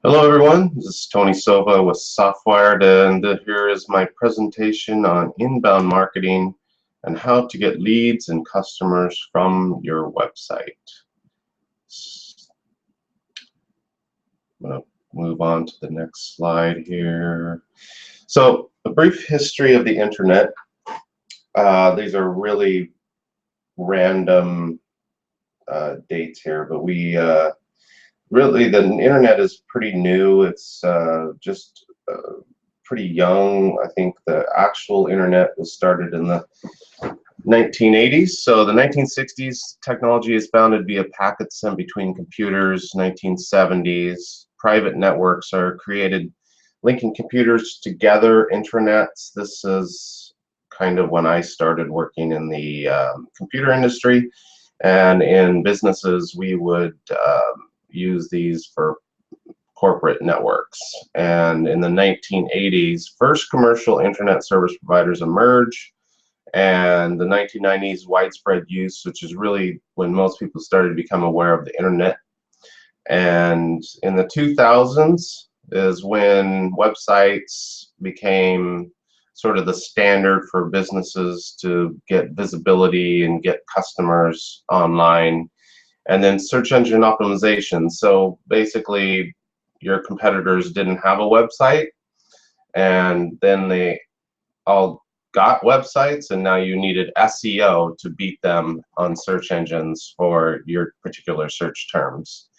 Hello everyone, this is Tony Silva with Softwired, and here is my presentation on inbound marketing and how to get leads and customers from your website. I'm going to move on to the next slide here. So, a brief history of the internet. These are really random dates here, but really, the internet is pretty new. It's just pretty young. I think the actual internet was started in the 1980s. So the 1960s, technology is founded via packets sent between computers. 1970s, private networks are created, linking computers together, intranets. This is kind of when I started working in the computer industry. And in businesses, we would use these for corporate networks. And in the 1980s, first commercial internet service providers emerged, and the 1990s widespread use, which is really when most people started to become aware of the internet. And in the 2000s is when websites became sort of the standard for businesses to get visibility and get customers online. And then search engine optimization. So basically, your competitors didn't have a website, and then they all got websites, and now you needed SEO to beat them on search engines for your particular search terms.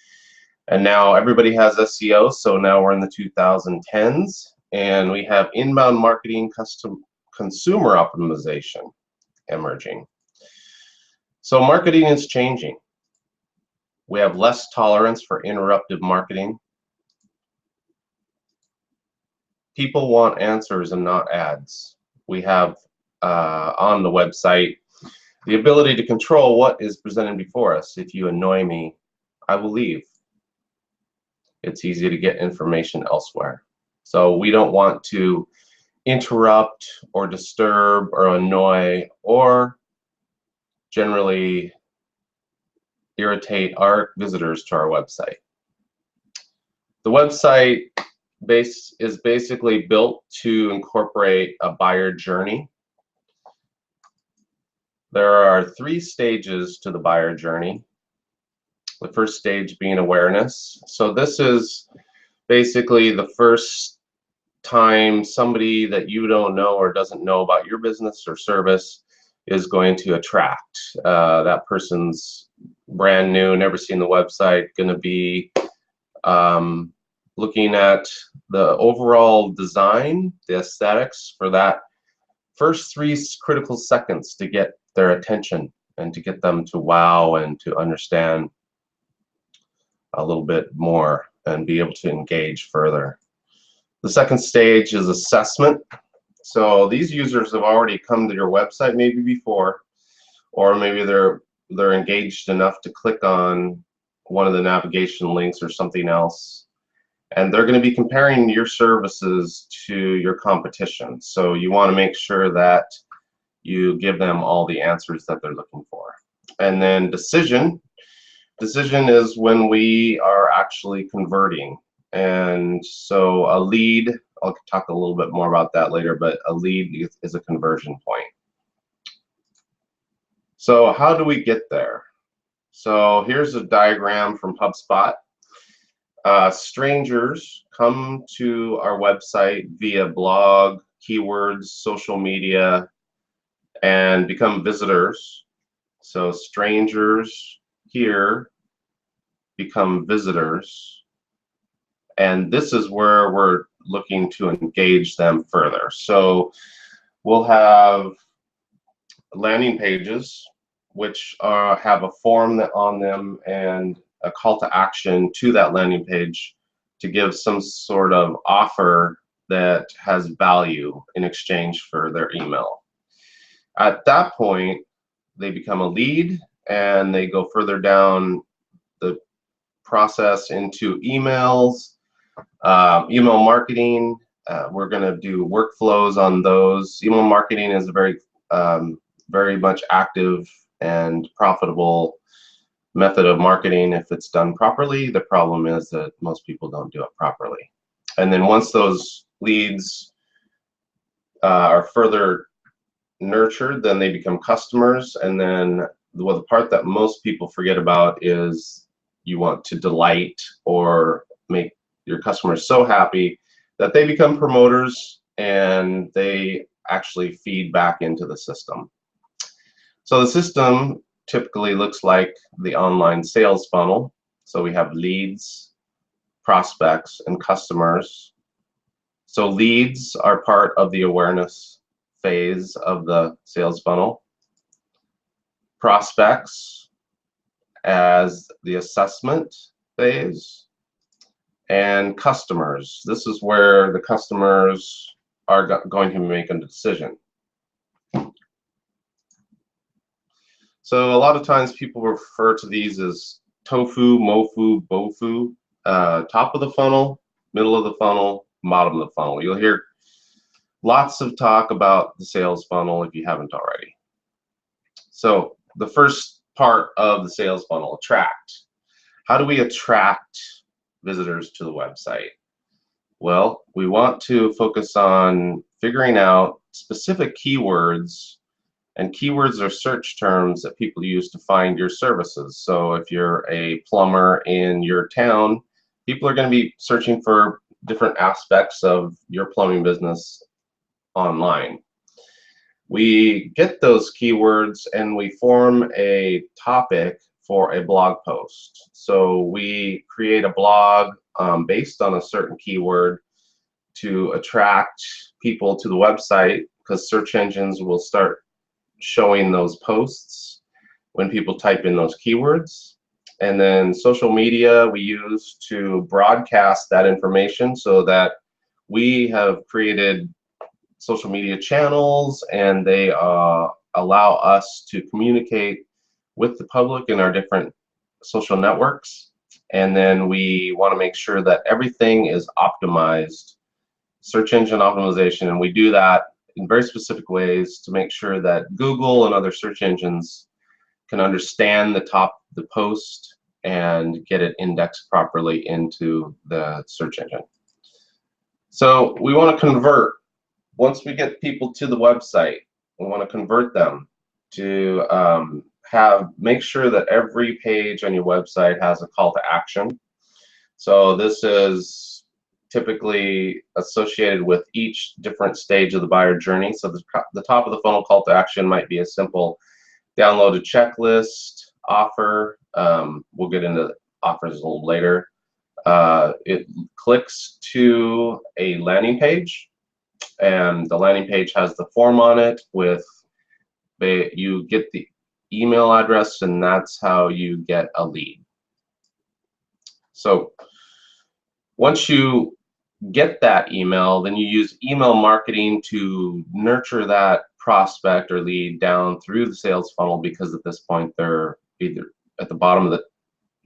And now everybody has SEO, so now we're in the 2010s, and we have inbound marketing, consumer optimization emerging. So marketing is changing. We have less tolerance for interruptive marketing. People want answers and not ads. We have on the website the ability to control what is presented before us. If you annoy me, I will leave. It's easy to get information elsewhere. So we don't want to interrupt or disturb or annoy or generally irritate our visitors to our website. The website is basically built to incorporate a buyer journey. There are 3 stages to the buyer journey. The first stage being awareness. So this is basically the first time somebody that you don't know or doesn't know about your business or service is going to attract. That person's brand new, never seen the website, going to be looking at the overall design, the aesthetics for that first 3 critical seconds to get their attention and to get them to wow and to understand a little bit more and be able to engage further. The second stage is assessment. So these users have already come to your website maybe before, or maybe they're engaged enough to click on one of the navigation links or something else, and they're going to be comparing your services to your competition. So you want to make sure that you give them all the answers that they're looking for. And then decision is when we are actually converting. And so a lead, I'll talk a little bit more about that later, but a lead is a conversion point. So how do we get there? So here's a diagram from HubSpot. Strangers come to our website via blog, keywords, social media, and become visitors. So strangers here become visitors, and this is where we're looking to engage them further. So we'll have landing pages which have a form on them and a call to action to that landing page to give some sort of offer that has value in exchange for their email. At that point, they become a lead, and they go further down the process into emails, email marketing. We're going to do workflows on those. Email marketing is a very much active and profitable method of marketing if it's done properly. The problem is that most people don't do it properly. And then once those leads are further nurtured, then they become customers. And then the part that most people forget about is you want to delight or make your customers so happy that they become promoters and they actually feed back into the system. So the system typically looks like the online sales funnel. So we have leads, prospects, and customers. So leads are part of the awareness phase of the sales funnel. Prospects as the assessment phase. And customers. This is where the customers are going to make a decision. So a lot of times people refer to these as tofu, mofu, bofu, top of the funnel, middle of the funnel, bottom of the funnel. You'll hear lots of talk about the sales funnel if you haven't already. So the first part of the sales funnel, attract. How do we attract visitors to the website? Well, we want to focus on figuring out specific keywords. And keywords are search terms that people use to find your services. So if you're a plumber in your town, people are going to be searching for different aspects of your plumbing business online. We get those keywords and we form a topic for a blog post. So we create a blog based on a certain keyword to attract people to the website, because search engines will start showing those posts when people type in those keywords. And then social media we use to broadcast that information, so that we have created social media channels and they allow us to communicate with the public in our different social networks. And then we want to make sure that everything is optimized, search engine optimization, and we do that in very specific ways to make sure that Google and other search engines can understand the top of the post and get it indexed properly into the search engine. So we want to convert. Once we get people to the website, we want to convert them to make sure that every page on your website has a call to action. So this is typically associated with each different stage of the buyer journey. So the top of the funnel call to action might be a simple download a checklist offer. We'll get into offers a little later. It clicks to a landing page, and the landing page has the form on it with you get the email address, and that's how you get a lead. So once you get that email, then you use email marketing to nurture that prospect or lead down through the sales funnel, because at this point they're either at the bottom of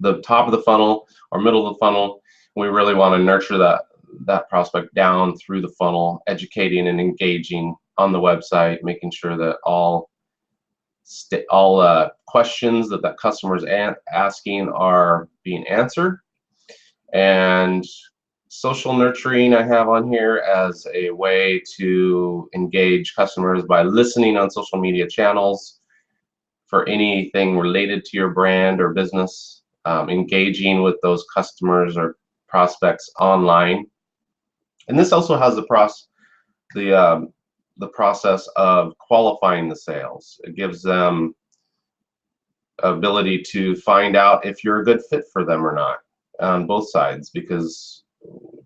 the top of the funnel or middle of the funnel. We really want to nurture that prospect down through the funnel, educating and engaging on the website, making sure that all questions that customer is asking are being answered. And social nurturing I have on here as a way to engage customers by listening on social media channels for anything related to your brand or business, engaging with those customers or prospects online. And this also has the process of qualifying the sales. It gives them ability to find out if you're a good fit for them or not on both sides, because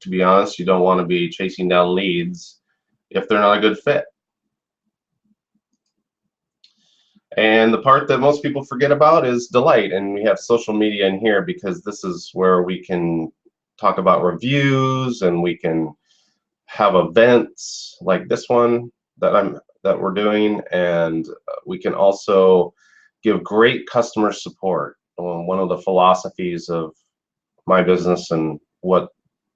to be honest, you don't want to be chasing down leads if they're not a good fit. And the part that most people forget about is delight, and we have social media in here because this is where we can talk about reviews, and we can have events like this one that we're doing, and we can also give great customer support. One of the philosophies of my business and what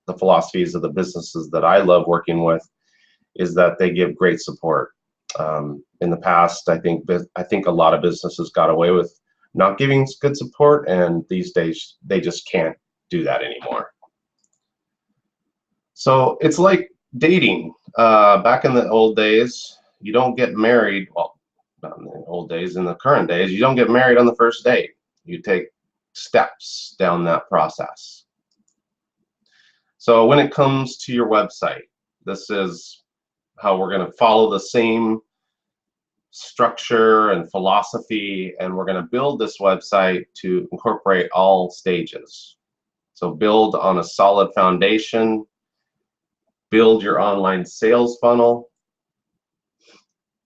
the philosophies of the businesses that I love working with is that they give great support. In the past, I think a lot of businesses got away with not giving good support, and these days they just can't do that anymore. So it's like dating. Back in the old days, you don't get married, well, not in the old days, in the current days, you don't get married on the first date. You take steps down that process. So when it comes to your website, this is how we're going to follow the same structure and philosophy, and we're going to build this website to incorporate all stages. So build on a solid foundation, build your online sales funnel.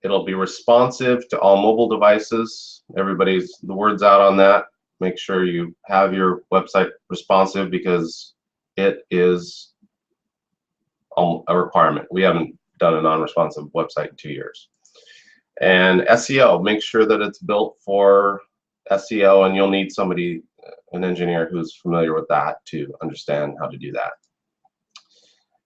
It'll be responsive to all mobile devices. The word's out on that. Make sure you have your website responsive, because it is a requirement. We haven't done a non-responsive website in 2 years. And SEO, make sure that it's built for SEO, and you'll need somebody, an engineer who's familiar with that, to understand how to do that.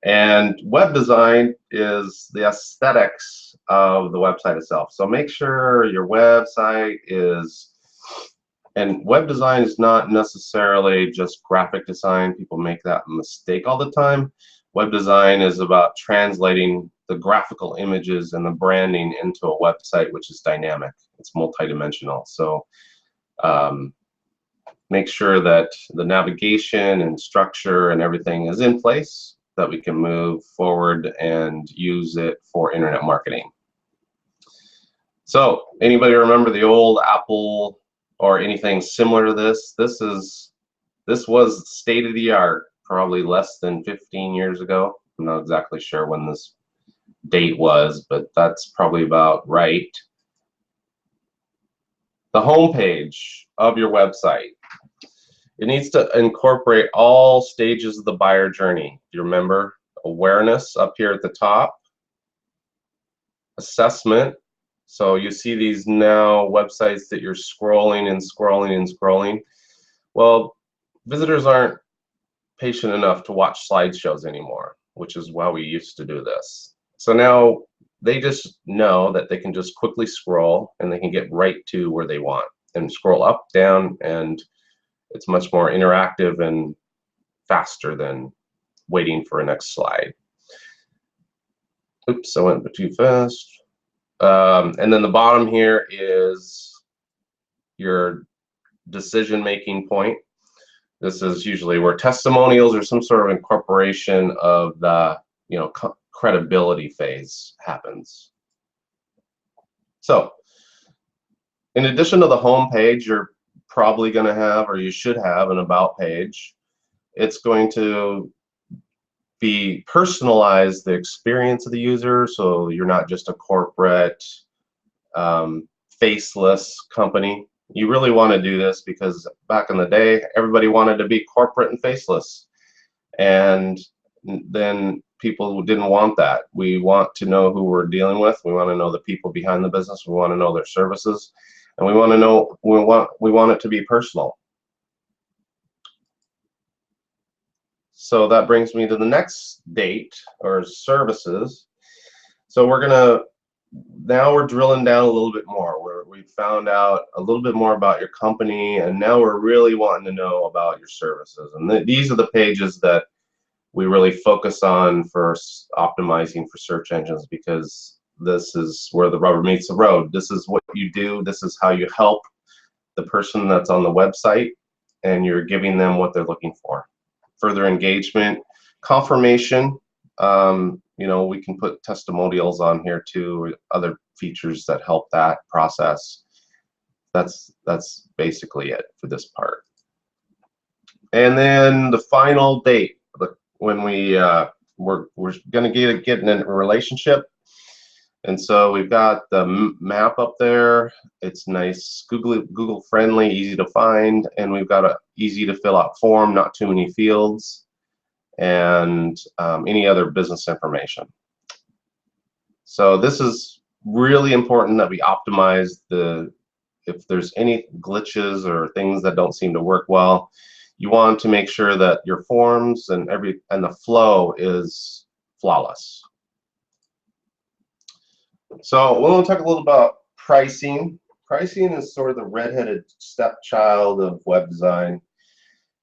And web design is the aesthetics of the website itself. So make sure your website is, and web design is not necessarily just graphic design. People make that mistake all the time. Web design is about translating the graphical images and the branding into a website which is dynamic. It's multidimensional. So make sure that the navigation and structure and everything is in place, that we can move forward and use it for internet marketing. So anybody remember the old Apple or anything similar to this? This was state of the art probably less than 15 years ago. I'm not exactly sure when this date was, but that's probably about right. The home page of your website, it needs to incorporate all stages of the buyer journey. You remember awareness up here at the top, assessment. So you see these now websites that you're scrolling and scrolling and scrolling. Well, visitors aren't patient enough to watch slideshows anymore, which is why we used to do this. So now they just know that they can just quickly scroll and they can get right to where they want and scroll up, down, and it's much more interactive and faster than waiting for a next slide. Oops, I went too fast. And then the bottom here is your decision-making point. This is usually where testimonials or some sort of incorporation of the credibility phase happens. So in addition to the home page, you're probably going to have, or you should have, an about page. It's going to be personalize the experience of the user, so you're not just a corporate faceless company. You really want to do this because back in the day everybody wanted to be corporate and faceless, and then people didn't want that. We want to know who we're dealing with. We want to know the people behind the business. We want to know their services, and we want to know, we want it to be personal. So that brings me to the next date, or services. So now we're drilling down a little bit more. We found out a little bit more about your company, and now we're really wanting to know about your services. And these are the pages that we really focus on for optimizing for search engines, because this is where the rubber meets the road. This is what you do. This is how you help the person that's on the website, and you're giving them what they're looking for. Further engagement, confirmation. We can put testimonials on here too, or other features that help that process. That's basically it for this part. And then the final date, when we're going to get in a relationship. And so we've got the map up there. It's nice, Google friendly, easy to find, and we've got a easy to fill out form, not too many fields, and any other business information. So this is really important that we optimize if there's any glitches or things that don't seem to work well, you want to make sure that your forms and the flow is flawless. So we'll talk a little about pricing. pricing is sort of the redheaded stepchild of web design.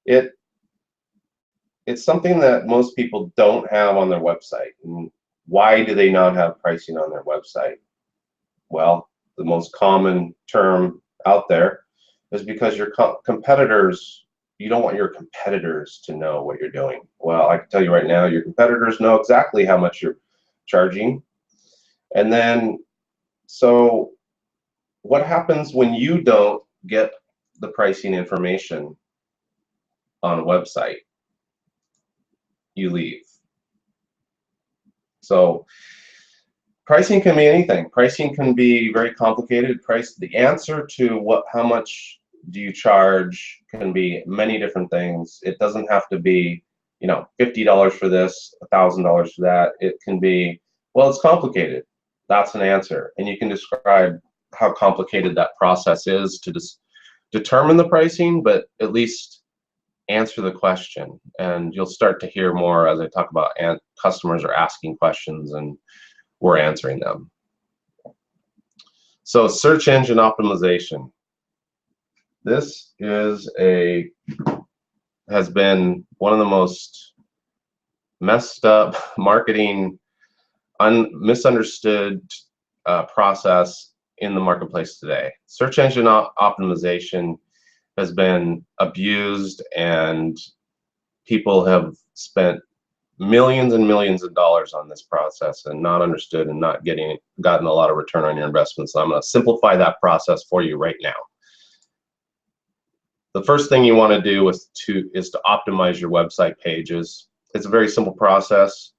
It's something that most people don't have on their website. And why do they not have pricing on their website? Well, the most common term out there is because your competitors, you don't want your competitors to know what you're doing. Well, I can tell you right now, your competitors know exactly how much you're charging. And then, so what happens when you don't get the pricing information on a website? You leave. So pricing can be anything. Pricing can be very complicated. The answer to how much do you charge can be many different things. It doesn't have to be, you know, $50 for this, $1,000 for that. It can be, well, it's complicated. That's an answer. And you can describe how complicated that process is to determine the pricing, but at least answer the question. And you'll start to hear more as I talk about, and customers are asking questions and we're answering them. So search engine optimization. This has been one of the most messed up marketing, misunderstood process in the marketplace today. Search engine optimization has been abused, and people have spent millions and millions of dollars on this process and not understood and not gotten a lot of return on your investment. So I'm going to simplify that process for you right now. The first thing you want to do is to optimize your website pages. It's a very simple process.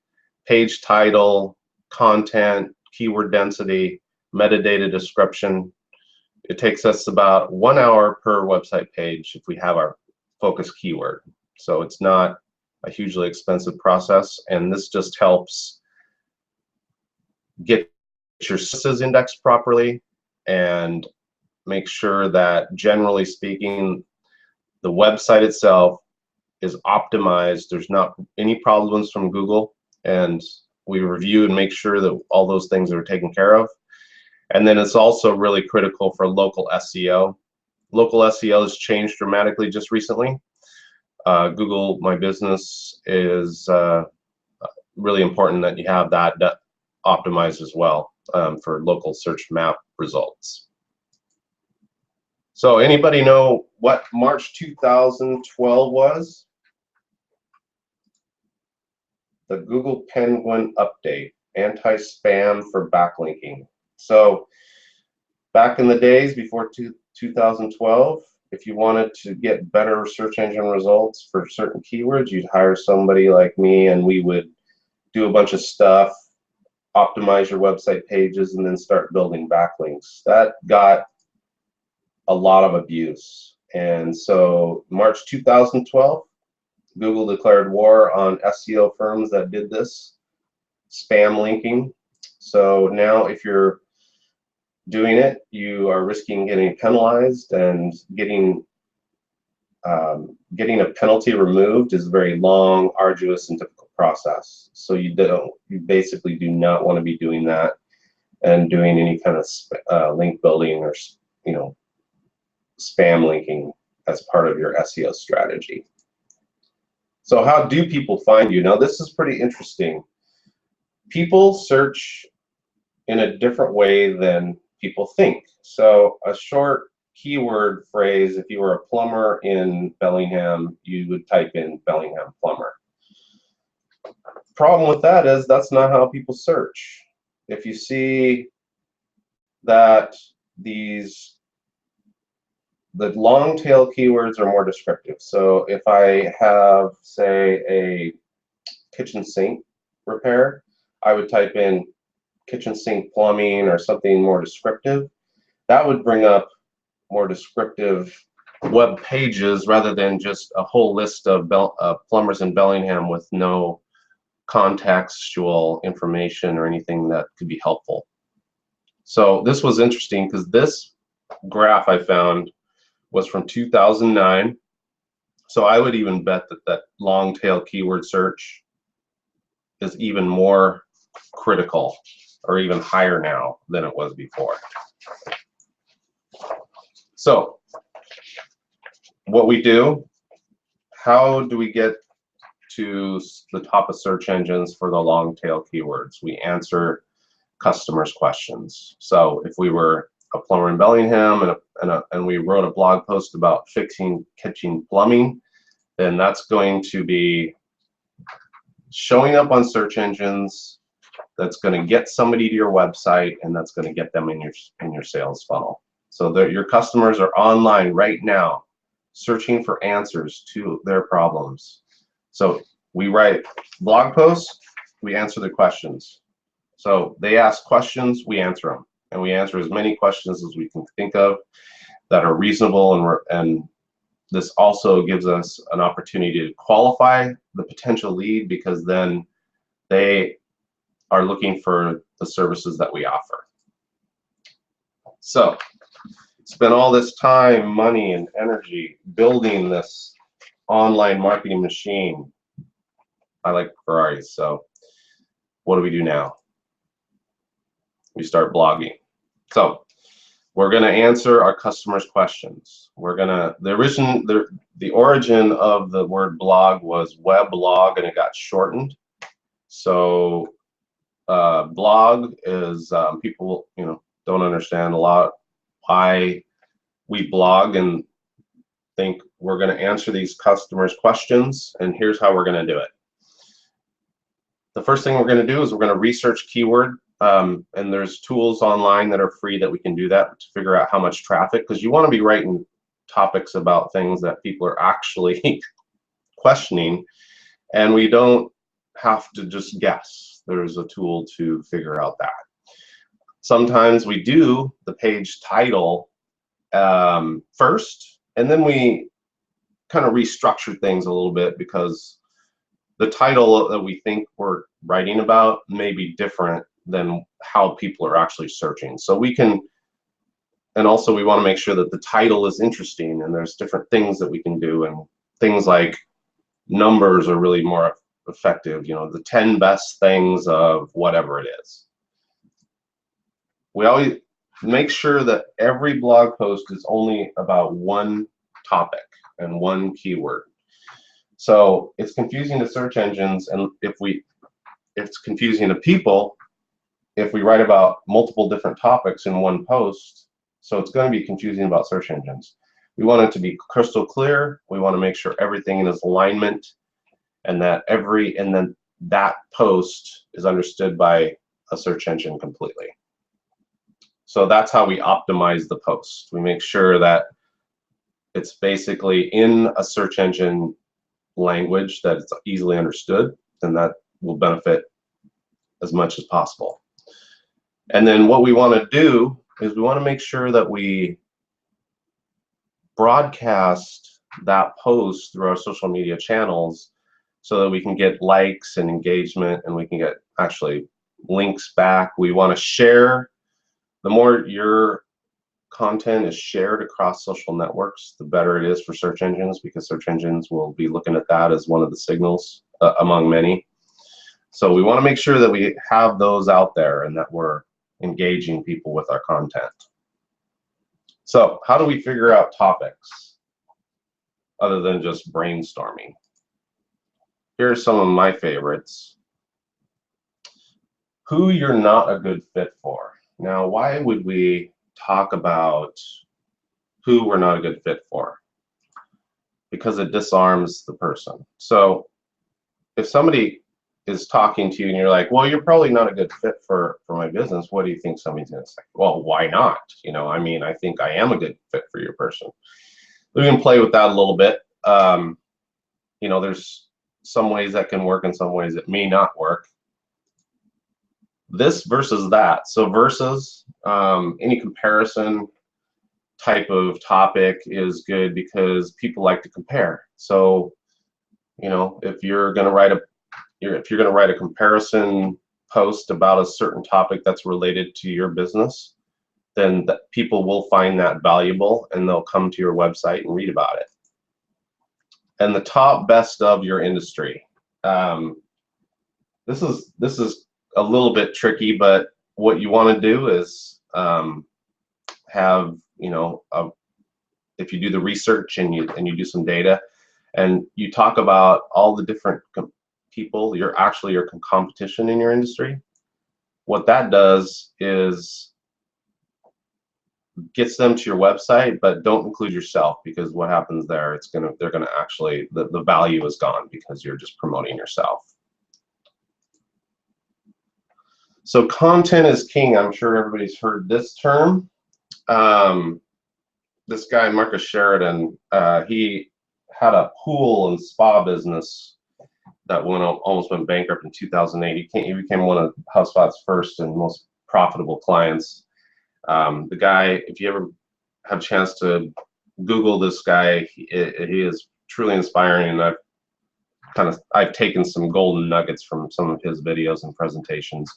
Page title, content, keyword density, metadata description. It takes us about 1 hour per website page if we have our focus keyword. So it's not a hugely expensive process, and this just helps get your sources indexed properly and make sure that, generally speaking, the website itself is optimized. There's not any problems from Google, and we review and make sure that all those things are taken care of. And then it's also really critical for local SEO. Local SEO has changed dramatically just recently. Google My Business is really important that you have that optimized as well for local search map results. So anybody know what March 2012 was? The Google Penguin update, anti-spam for backlinking. So back in the days before 2012, if you wanted to get better search engine results for certain keywords, you'd hire somebody like me, and we would do a bunch of stuff, optimize your website pages, and then start building backlinks. That got a lot of abuse. And so March 2012, Google declared war on SEO firms that did this, spam linking. So now if you're doing it, you are risking getting penalized, and getting a penalty removed is a very long, arduous, and difficult process. So you basically do not want to be doing that and doing any kind of link building or, you know, spam linking as part of your SEO strategy. So how do people find you? Now this is pretty interesting. People search in a different way than people think. So a short keyword phrase, if you were a plumber in Bellingham, you would type in Bellingham plumber. Problem with that is that's not how people search. If you see that the long tail keywords are more descriptive. So if I have, say, a kitchen sink repair, I would type in kitchen sink plumbing or something more descriptive. That would bring up more descriptive web pages rather than just a whole list of plumbers in Bellingham with no contextual information or anything that could be helpful. So this was interesting because this graph I found was from 2009. So I would even bet that long tail keyword search is even more critical or even higher now than it was before. So what we do, how do we get to the top of search engines for the long tail keywords? We answer customers' questions. So if we were a plumber in Bellingham and we wrote a blog post about fixing kitchen plumbing, then that's going to be showing up on search engines. That's going to get somebody to your website, and that's going to get them in your sales funnel. So that your customers are online right now searching for answers to their problems. So we write blog posts, we answer the questions. So they ask questions, we answer them, and we answer as many questions as we can think of that are reasonable, and this also gives us an opportunity to qualify the potential lead, because then they are looking for the services that we offer. So spend all this time, money, and energy building this online marketing machine. I like Ferraris, so what do we do now? We start blogging. So we're going to answer our customers' questions. We're going to, the origin of the word blog was weblog, and it got shortened. So blog is, people, don't understand a lot why we blog and think we're going to answer these customers' questions, and here's how we're going to do it. The first thing we're going to do is we're going to research keyword, and there's tools online that are free that we can do that to figure out how much traffic, because you want to be writing topics about things that people are actually questioning, and we don't have to just guess. There's a tool to figure out that. Sometimes we do the page title first, and then we kind of restructure things a little bit, because the title that we think we're writing about may be different than how people are actually searching. So we can, and also we want to make sure that the title is interesting, and there's different things that we can do, and things like numbers are really more effective, the 10 best things of whatever it is. We always make sure that every blog post is only about one topic and one keyword. So it's confusing to search engines, and it's confusing to people if we write about multiple different topics in one post. So it's going to be confusing about search engines. We want it to be crystal clear. We want to make sure everything is alignment, and that that post is understood by a search engine completely. So that's how we optimize the post. We make sure that it's basically in a search engine language that it's easily understood, and that will benefit as much as possible. And then what we want to do is we want to make sure that we broadcast that post through our social media channels, so that we can get likes and engagement, and we can get actually links back. We want to share. The more your content is shared across social networks, the better it is for search engines, because search engines will be looking at that as one of the signals among many. So we want to make sure that we have those out there, and that we're engaging people with our content. So how do we figure out topics other than just brainstorming? Here are some of my favorites. Who you're not a good fit for. Now, why would we talk about who we're not a good fit for? Because it disarms the person. So if somebody is talking to you and you're like, well, you're probably not a good fit for my business, what do you think somebody's going to say? Well, why not? I mean, I think I am a good fit for your person. We can play with that a little bit. There's some ways that can work and some ways it may not work. This versus that. So versus, any comparison type of topic is good, because people like to compare. So, if you're going to write a comparison post about a certain topic that's related to your business, then people will find that valuable, and they'll come to your website and read about it. And the top best of your industry. This is a little bit tricky, but what you want to do is have if you do the research and you do some data, and you talk about all the different people, you're actually your competition in your industry, what that does is gets them to your website, but don't include yourself, because what happens there, they're gonna actually, the value is gone because you're just promoting yourself. So content is king. I'm sure everybody's heard this term. This guy, Marcus Sheridan, he had a pool and spa business that almost went bankrupt in 2008. He became one of HubSpot's first and most profitable clients. The guy, if you ever have a chance to Google this guy, he is truly inspiring, and I've taken some golden nuggets from some of his videos and presentations,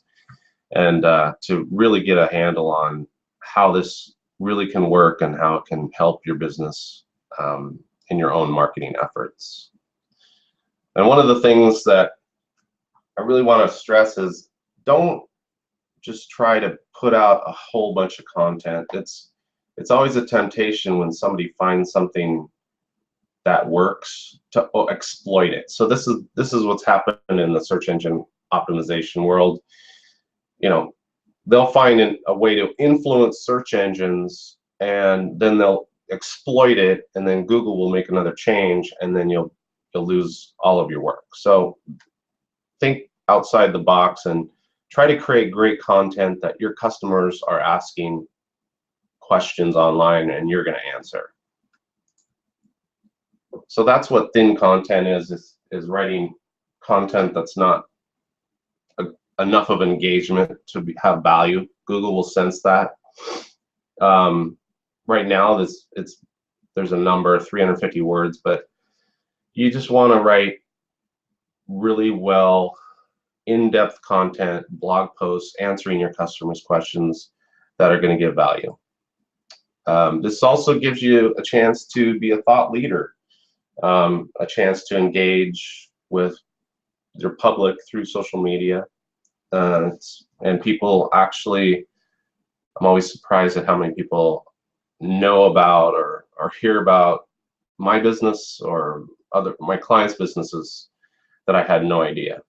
and to really get a handle on how this really can work and how it can help your business in your own marketing efforts. And one of the things that I really want to stress is, don't just try to put out a whole bunch of content. It's always a temptation when somebody finds something that works to exploit it. So this is what's happened in the search engine optimization world. You know, they'll find a way to influence search engines, and then they'll exploit it, and then Google will make another change, and then you'll lose all of your work. So think outside the box and try to create great content that your customers are asking questions online and you're going to answer. So that's what thin content is writing content that's not enough of engagement to have value. Google will sense that. Right now, there's a number, 350 words, but you just want to write really well, in-depth content, blog posts, answering your customers' questions that are going to give value. This also gives you a chance to be a thought leader, a chance to engage with your public through social media. And people actually, I'm always surprised at how many people know about or hear about my business or my clients' businesses that I had no idea.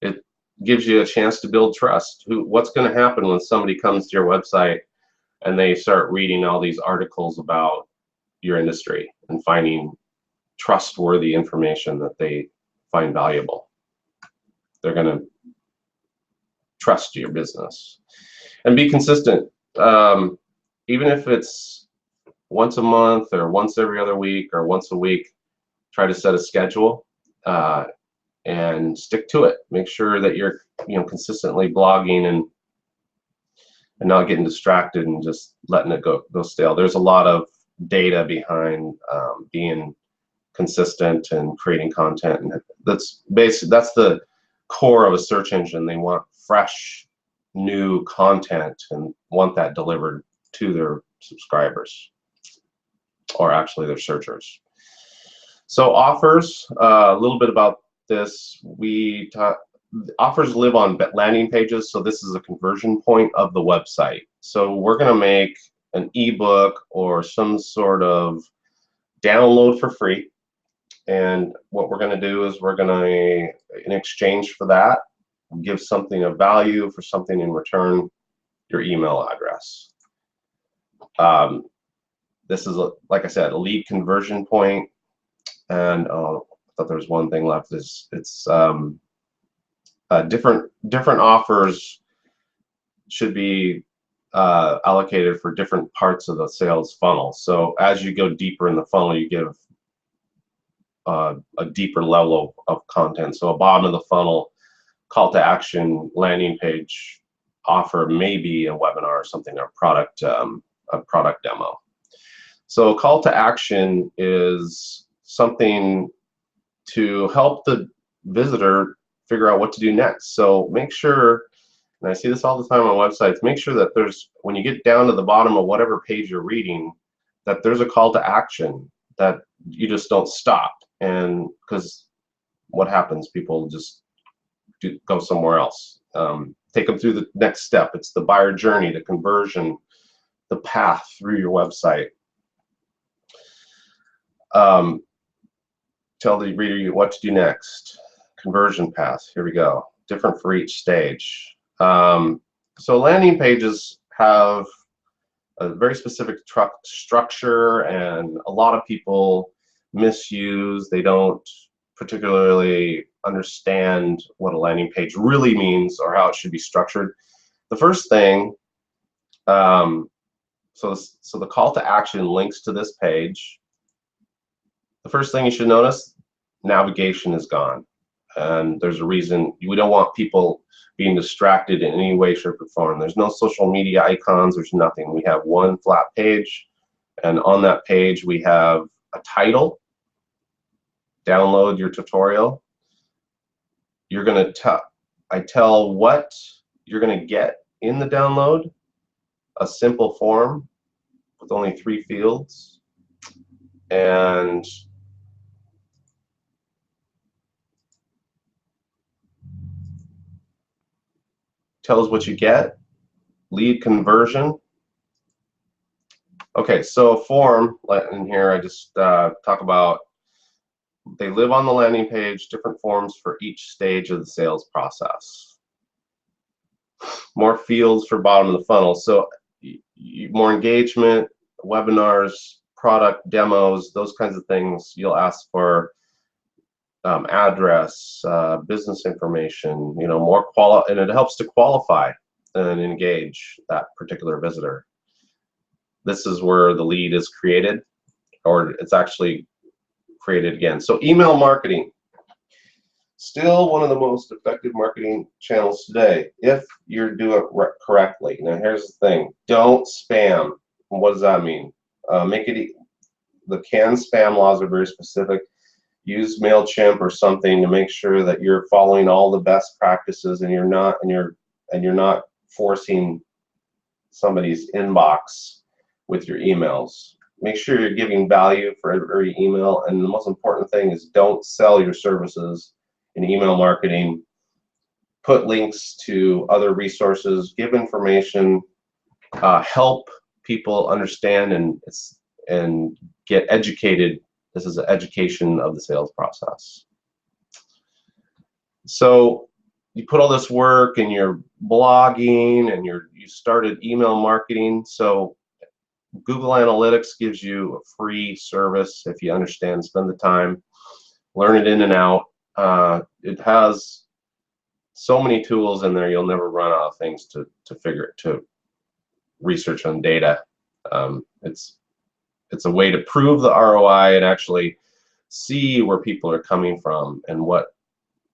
It gives you a chance to build trust. What's going to happen when somebody comes to your website and they start reading all these articles about your industry and finding trustworthy information that they find valuable? They're going to trust your business. And be consistent. Even if it's once a month or once every other week or once a week, try to set a schedule and stick to it. Make sure that you're consistently blogging and not getting distracted and just letting it go stale. There's a lot of data behind being consistent and creating content, and that's the core of a search engine. They want fresh, new content and want that delivered to their subscribers, or actually their searchers. So offers, a little bit about this. Offers live on landing pages, so this is a conversion point of the website. So we're going to make an ebook or some sort of download for free, and what we're going to do is we're going to, in exchange for that, give something of value for something in return, your email address. This is, like I said, a lead conversion point. And I thought there was one thing left. It's different offers should be allocated for different parts of the sales funnel. So as you go deeper in the funnel, you give a deeper level of content. So a bottom of the funnel call to action landing page offer may be a webinar or something, or a product demo. So a call to action is something to help the visitor figure out what to do next. So make sure, and I see this all the time on websites, make sure that when you get down to the bottom of whatever page you're reading, that there's a call to action, that you just don't stop. And because what happens, people just go somewhere else. Take them through the next step. It's the buyer journey, the conversion, the path through your website. Tell the reader what to do next. Conversion path, here we go. Different for each stage. So landing pages have a very specific structure, and a lot of people misuse. They don't particularly understand what a landing page really means or how it should be structured. The first thing, so the call to action links to this page. The first thing you should notice, navigation is gone. And there's a reason. We don't want people being distracted in any way, shape, or form. There's no social media icons. There's nothing. We have one flat page, and on that page we have a title. Download your tutorial. You're going to I tell what you're going to get in the download. A simple form with only 3 fields, and tells what you get. Lead conversion. Okay, so a form, in here I just talk about, they live on the landing page, different forms for each stage of the sales process. More fields for bottom of the funnel. So more engagement, webinars, product demos, those kinds of things. You'll ask for address, business information, more and it helps to qualify and engage that particular visitor. This is where the lead is created, or it's actually created again. So email marketing, still one of the most effective marketing channels today if you do it correctly. Now here's the thing, don't spam. What does that mean? The canned spam laws are very specific. Use MailChimp or something to make sure that you're following all the best practices, and you're not forcing somebody's inbox with your emails. Make sure you're giving value for every email, and the most important thing is don't sell your services in email marketing. Put links to other resources, give information, help people understand and get educated. This is an education of the sales process. So you put all this work and you're blogging and you started email marketing. So Google Analytics gives you a free service if you understand, spend the time, learn it in and out. It has so many tools in there, you'll never run out of things to research on data. It's a way to prove the ROI and actually see where people are coming from and what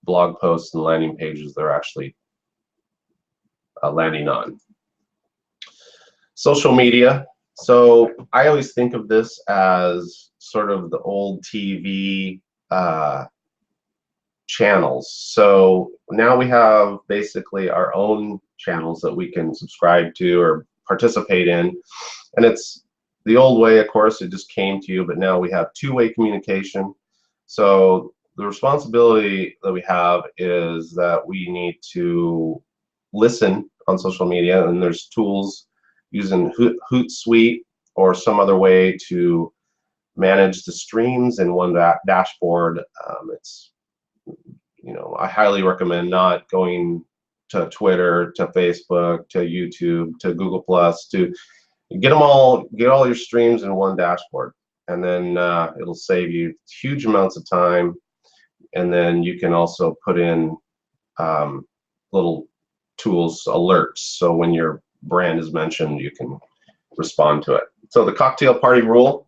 blog posts and landing pages they're actually landing on. Social media. So I always think of this as sort of the old TV channels. So now we have basically our own channels that we can subscribe to or participate in, and it's the old way, of course, it just came to you, but now we have two-way communication. So the responsibility that we have is that we need to listen on social media, and there's tools using Hootsuite or some other way to manage the streams in one dashboard. I highly recommend not going to Twitter, to Facebook, to YouTube, to Google Plus, to get all your streams in one dashboard, and then it'll save you huge amounts of time. And then you can also put in little tools, alerts, so when your brand is mentioned, you can respond to it. So the cocktail party rule,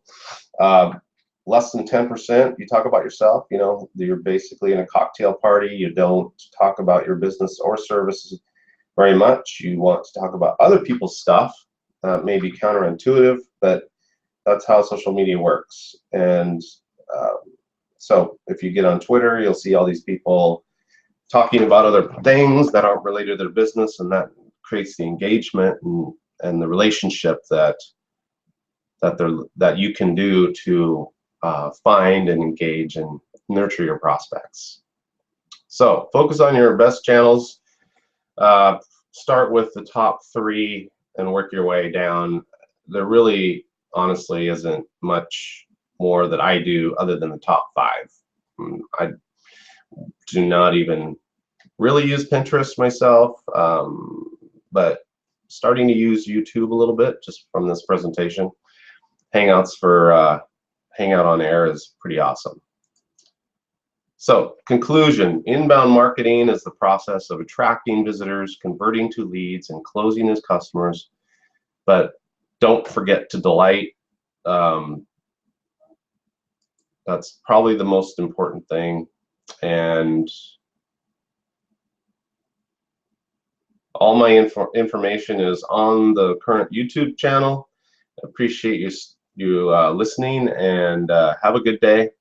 less than 10%, you talk about yourself. You're basically in a cocktail party. You don't talk about your business or services very much. You want to talk about other people's stuff. May be counterintuitive, but that's how social media works. And so if you get on Twitter, you'll see all these people talking about other things that aren't related to their business, and that creates the engagement and the relationship that you can do to find and engage and nurture your prospects. So focus on your best channels. Start with the top 3 and work your way down. There really, honestly, isn't much more that I do other than the top 5. I do not even really use Pinterest myself, but starting to use YouTube a little bit just from this presentation. Hangouts for Hangout on Air is pretty awesome. So, conclusion, inbound marketing is the process of attracting visitors, converting to leads, and closing as customers. But don't forget to delight. That's probably the most important thing. And all my information is on the current YouTube channel. Appreciate you listening, and have a good day.